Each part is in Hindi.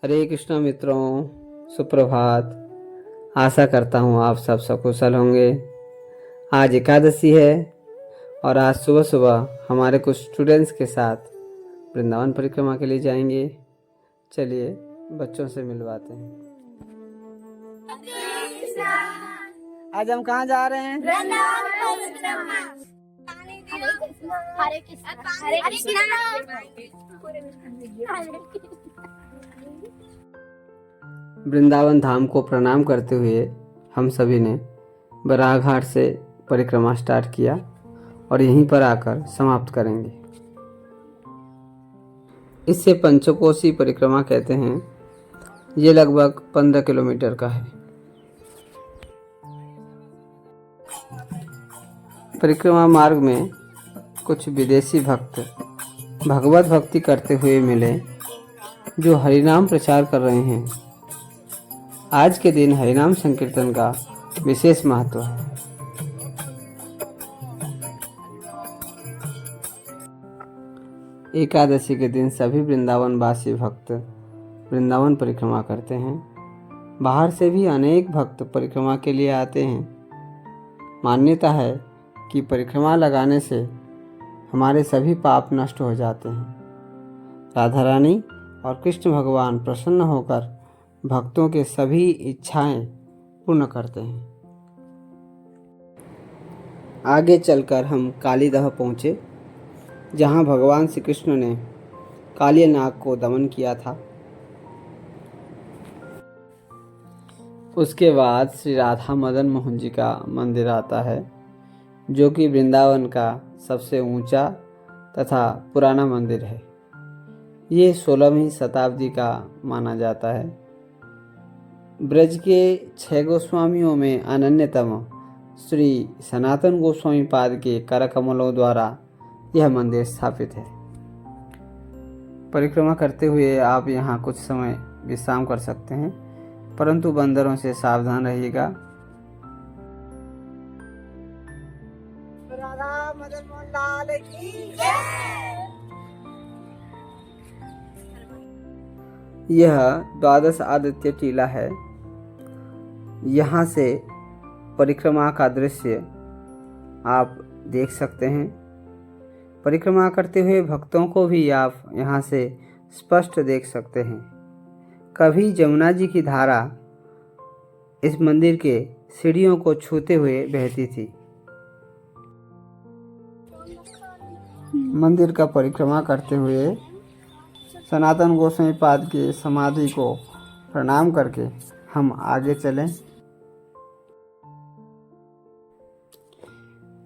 हरे कृष्णा मित्रों, सुप्रभात। आशा करता हूँ आप सब सकुशल होंगे। आज एकादशी है और आज सुबह सुबह हमारे कुछ स्टूडेंट्स के साथ वृंदावन परिक्रमा के लिए जाएंगे। चलिए बच्चों से मिलवाते हैं। आज हम कहाँ जा रहे हैं? हरे कृष्णा हरे कृष्णा। वृंदावन धाम को प्रणाम करते हुए हम सभी ने बराह घाट से परिक्रमा स्टार्ट किया और यहीं पर आकर समाप्त करेंगे। इससे पंचकोसी परिक्रमा कहते हैं। ये लगभग 15 किलोमीटर का है। परिक्रमा मार्ग में कुछ विदेशी भक्त भगवत भक्ति करते हुए मिले जो हरिनाम प्रचार कर रहे हैं। आज के दिन हरिनाम संकीर्तन का विशेष महत्व है। एकादशी के दिन सभी वृंदावन वासी भक्त वृंदावन परिक्रमा करते हैं। बाहर से भी अनेक भक्त परिक्रमा के लिए आते हैं। मान्यता है कि परिक्रमा लगाने से हमारे सभी पाप नष्ट हो जाते हैं। राधा रानी और कृष्ण भगवान प्रसन्न होकर भक्तों के सभी इच्छाएं पूर्ण करते हैं। आगे चलकर हम कालीदह पहुँचे, जहाँ भगवान श्री कृष्ण ने काली नाग को दमन किया था। उसके बाद श्री राधा मदन मोहन जी का मंदिर आता है, जो कि वृंदावन का सबसे ऊंचा तथा पुराना मंदिर है। ये 16वीं शताब्दी का माना जाता है। ब्रज के 6 गोस्वामियों में अनन्यतम श्री सनातन गोस्वामी पाद के करकमलों द्वारा यह मंदिर स्थापित है। परिक्रमा करते हुए आप यहाँ कुछ समय विश्राम कर सकते हैं, परंतु बंदरों से सावधान रहिएगा। राधा मदन मोहन लाल की जय। यह द्वादश आदित्य टीला है। यहाँ से परिक्रमा का दृश्य आप देख सकते हैं। परिक्रमा करते हुए भक्तों को भी आप यहाँ से स्पष्ट देख सकते हैं। कभी जमुना जी की धारा इस मंदिर के सीढ़ियों को छूते हुए बहती थी। मंदिर का परिक्रमा करते हुए सनातन गोस्वामी पाद की समाधि को प्रणाम करके हम आगे चलें।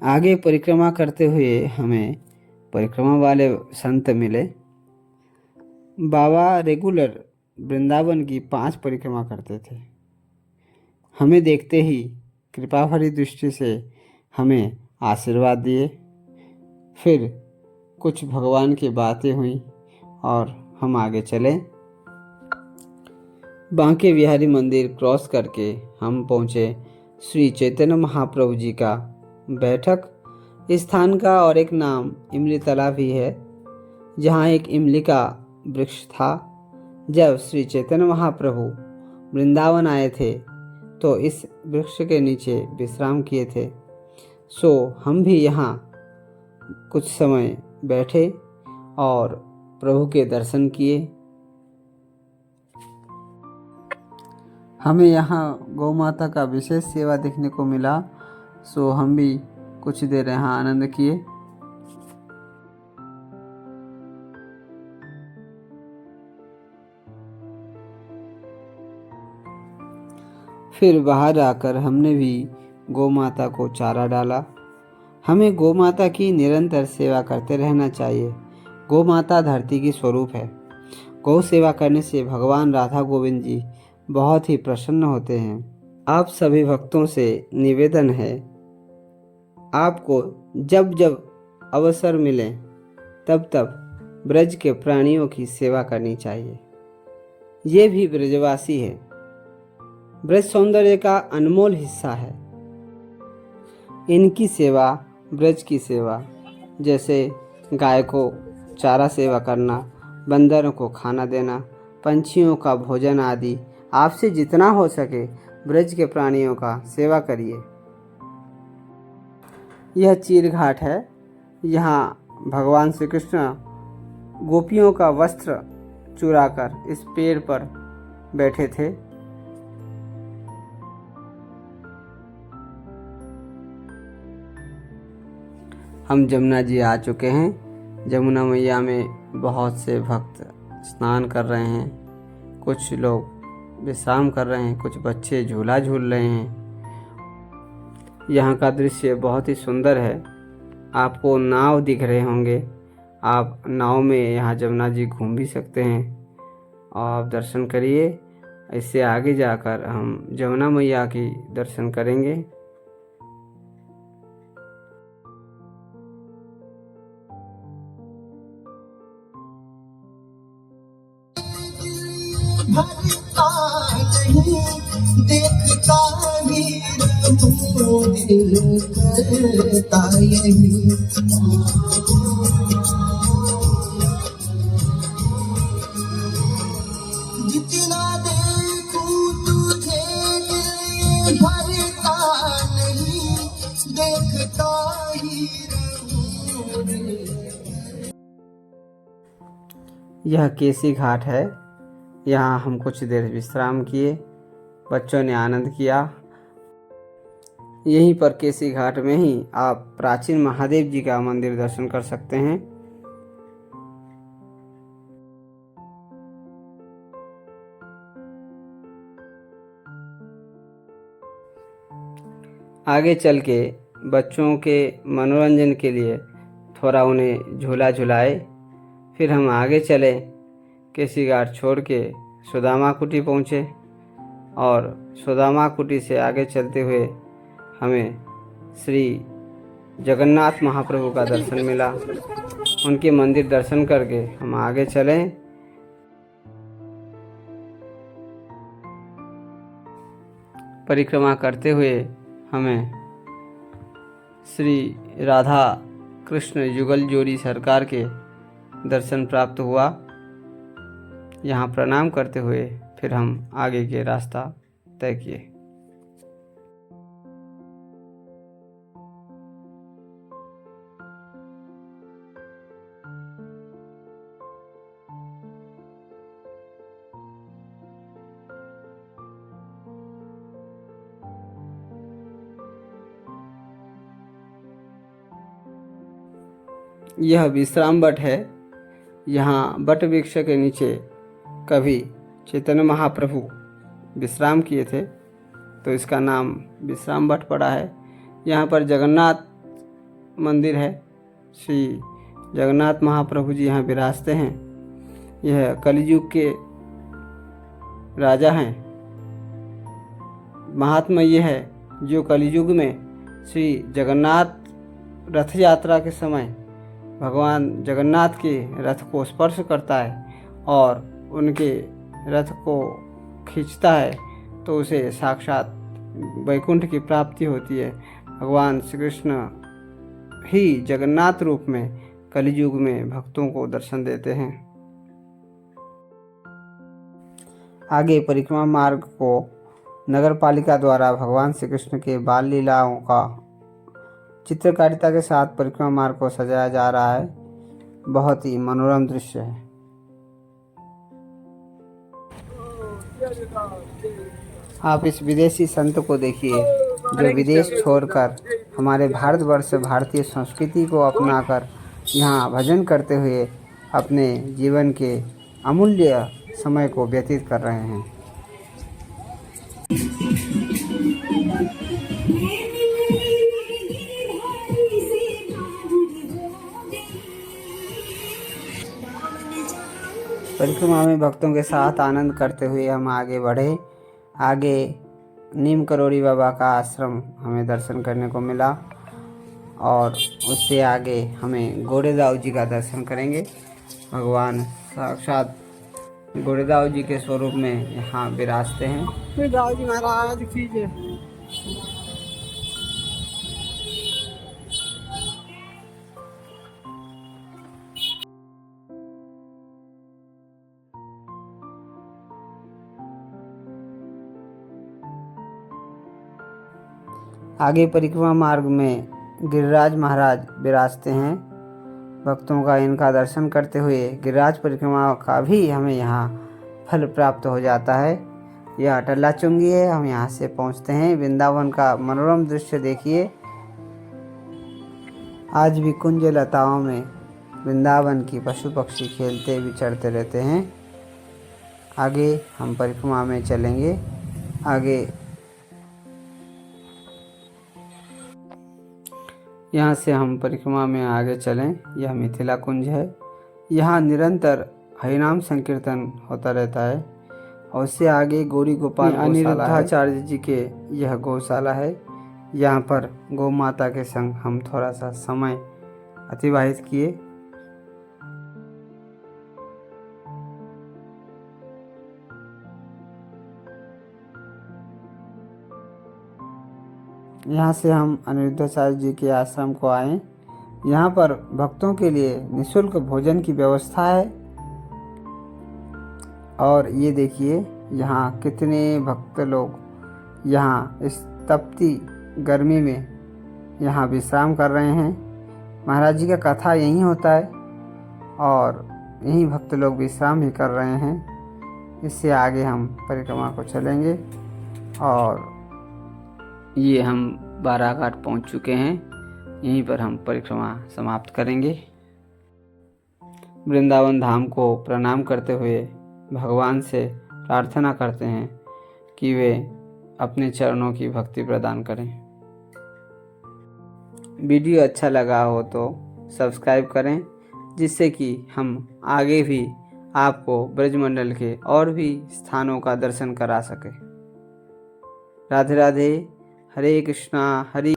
आगे परिक्रमा करते हुए हमें परिक्रमा वाले संत मिले। बाबा रेगुलर वृंदावन की 5 परिक्रमा करते थे। हमें देखते ही कृपा भरी दृष्टि से हमें आशीर्वाद दिए। फिर कुछ भगवान की बातें हुई और हम आगे चले। बांके बिहारी मंदिर क्रॉस करके हम पहुँचे श्री चैतन्य महाप्रभु जी का बैठक स्थान का और एक नाम इमली तला भी है, जहाँ एक इमली का वृक्ष था। जब श्री चैतन्य महाप्रभु वृंदावन आए थे तो इस वृक्ष के नीचे विश्राम किए थे। सो हम भी यहाँ कुछ समय बैठे और प्रभु के दर्शन किए। हमें यहाँ गौ माता का विशेष सेवा देखने को मिला, सो हम भी कुछ देर यहाँ आनंद किए। फिर बाहर आकर हमने भी गौ माता को चारा डाला। हमें गौ माता की निरंतर सेवा करते रहना चाहिए। गौ माता धरती की स्वरूप है। गौ सेवा करने से भगवान राधा गोविंद जी बहुत ही प्रसन्न होते हैं। आप सभी भक्तों से निवेदन है, आपको जब जब अवसर मिले तब तब ब्रज के प्राणियों की सेवा करनी चाहिए। ये भी ब्रजवासी है। ब्रज सौंदर्य का अनमोल हिस्सा है। इनकी सेवा ब्रज की सेवा, जैसे गाय को चारा सेवा करना, बंदरों को खाना देना, पंछियों का भोजन आदि आपसे जितना हो सके ब्रज के प्राणियों का सेवा करिए। यह चीर घाट है। यहाँ भगवान श्री कृष्ण गोपियों का वस्त्र चुराकर इस पेड़ पर बैठे थे। हम जमुना जी आ चुके हैं। जमुना मैया में बहुत से भक्त स्नान कर रहे हैं, कुछ लोग विश्राम कर रहे हैं, कुछ बच्चे झूला झूल रहे हैं। यहाँ का दृश्य बहुत ही सुंदर है। आपको नाव दिख रहे होंगे, आप नाव में यहाँ जमुना जी घूम भी सकते हैं और आप दर्शन करिए। इससे आगे जाकर हम जमुना मैया की दर्शन करेंगे। भरता नहीं देखता ही रहूं, दिल करता यही। जितना देखूं तुझे दिल भरता नहीं, देखता ही रहूं दिल। यह केसी घाट है। यहाँ हम कुछ देर विश्राम किए, बच्चों ने आनंद किया। यहीं पर केसी घाट में ही आप प्राचीन महादेव जी का मंदिर दर्शन कर सकते हैं। आगे चल के बच्चों के मनोरंजन के लिए थोड़ा उन्हें झूला झुलाए। फिर हम आगे चले, केसी घाट छोड़ के सुदामा कुटी पहुँचे और सुदामा कुटी से आगे चलते हुए हमें श्री जगन्नाथ महाप्रभु का दर्शन मिला। उनके मंदिर दर्शन करके हम आगे चले। परिक्रमा करते हुए हमें श्री राधा कृष्ण युगल जोड़ी सरकार के दर्शन प्राप्त हुआ। यहाँ प्रणाम करते हुए फिर हम आगे के रास्ता तय किए। यह विश्राम बट है। यहाँ बट वृक्ष के नीचे कभी चैतन्य महाप्रभु विश्राम किए थे, तो इसका नाम विश्राम बट पड़ा है। यहाँ पर जगन्नाथ मंदिर है। श्री जगन्नाथ महाप्रभु जी यहाँ विराजते हैं। यह कलियुग के राजा हैं। महात्मा ये है, जो कलियुग में श्री जगन्नाथ रथ यात्रा के समय भगवान जगन्नाथ के रथ को स्पर्श करता है और उनके रथ को खींचता है, तो उसे साक्षात वैकुंठ की प्राप्ति होती है। भगवान श्री कृष्ण ही जगन्नाथ रूप में कलियुग में भक्तों को दर्शन देते हैं। आगे परिक्रमा मार्ग को नगर पालिका द्वारा भगवान श्री कृष्ण के बाल लीलाओं का चित्रकारिता के साथ परिक्रमा मार्ग को सजाया जा रहा है। बहुत ही मनोरम दृश्य है। आप इस विदेशी संत को देखिए, जो विदेश छोड़कर हमारे भारतवर्ष भारतीय संस्कृति को अपनाकर यहाँ भजन करते हुए अपने जीवन के अमूल्य समय को व्यतीत कर रहे हैं। परिक्रमा में भक्तों के साथ आनंद करते हुए हम आगे बढ़े। आगे नीम करोड़ी बाबा का आश्रम हमें दर्शन करने को मिला और उससे आगे हमें गोरेदाऊ जी का दर्शन करेंगे। भगवान साक्षात गोरेदाऊ जी के स्वरूप में यहाँ विराजते हैं। गोरेदाऊ जी महाराज की जय। आगे परिक्रमा मार्ग में गिरिराज महाराज विराजते हैं। भक्तों का इनका दर्शन करते हुए गिरिराज परिक्रमा का भी हमें यहाँ फल प्राप्त हो जाता है। यह टल्ला चुंगी है। हम यहाँ से पहुँचते हैं। वृंदावन का मनोरम दृश्य देखिए। आज भी कुंज लताओं में वृंदावन की पशु पक्षी खेलते विचरते रहते हैं। आगे हम परिक्रमा में चलेंगे। आगे यहाँ से हम परिक्रमा में आगे चलें। यह मिथिला कुंज है। यहाँ निरंतर हरिनाम संकीर्तन होता रहता है। और उससे आगे गौरी गोपाल अनिरुद्धाचार्य जी के यह गौशाला है। यहाँ पर गौ माता के संग हम थोड़ा सा समय अतिबाहित किए। यहाँ से हम अनिरुद्धाचार्य जी के आश्रम को आए। यहाँ पर भक्तों के लिए निःशुल्क भोजन की व्यवस्था है। और ये देखिए यहाँ कितने भक्त लोग यहाँ इस तपती गर्मी में यहाँ विश्राम कर रहे हैं। महाराज जी का कथा यहीं होता है और यहीं भक्त लोग विश्राम भी कर रहे हैं। इससे आगे हम परिक्रमा को चलेंगे और ये हम बाराघाट पहुंच चुके हैं। यहीं पर हम परिक्रमा समाप्त करेंगे। वृंदावन धाम को प्रणाम करते हुए भगवान से प्रार्थना करते हैं कि वे अपने चरणों की भक्ति प्रदान करें। वीडियो अच्छा लगा हो तो सब्सक्राइब करें, जिससे कि हम आगे भी आपको ब्रजमंडल के और भी स्थानों का दर्शन करा सकें। राधे राधे। हरे कृष्णा हरे